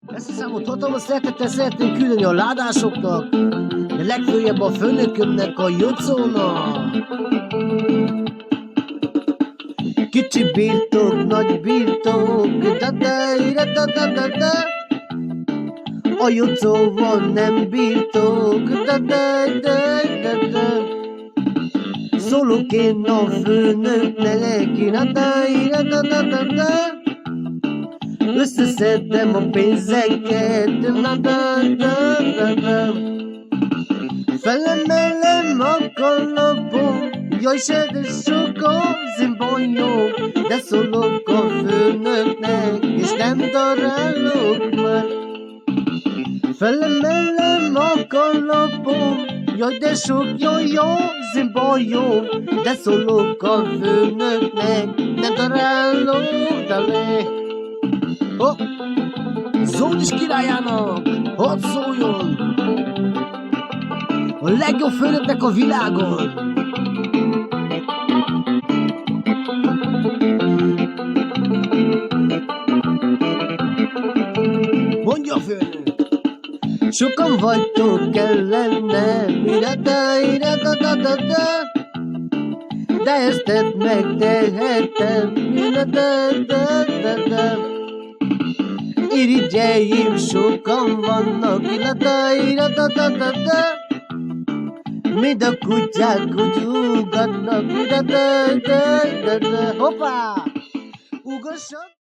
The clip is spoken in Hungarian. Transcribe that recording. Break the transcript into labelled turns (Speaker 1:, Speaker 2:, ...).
Speaker 1: Ezt hiszem, hogy hatalmas szeretettel szeretnénk küldeni a ládásoknak, de legfőjebb a főnökömnek, a Jocónak. Kicsi birtok, nagy birtok, da-da-da-da-da-da. A Jocóval nem birtok, da-da-da-da-da. Szólok én a főnöknek, da-da-da-da-da-da. Összeszedem a pénzeket, da-da-da-da-da. Felemelem a kalapom, jaj, se de sok az én bajom, de szólok a főnöknek, és nem darálok már. Felemelem a kalapom, jaj, de sok, jaj, az én bajom, de szólok a főnöknek, de darálok, de le. Oh, Zódis királyának, hadd szóljon! A legjobb főnöknek a világon! Mondja a főnök! Sokan vagytok ellenem, ira-da-ira-da-da-da-da. De ezt megtehetem, ira-da-da-da-da. Irigyeim sokan vannak, ira-da-ira-da-da-da-da. Mind a kutyák úgy ugatnak, ira-da-da-da-da. Hoppá! Ugassak!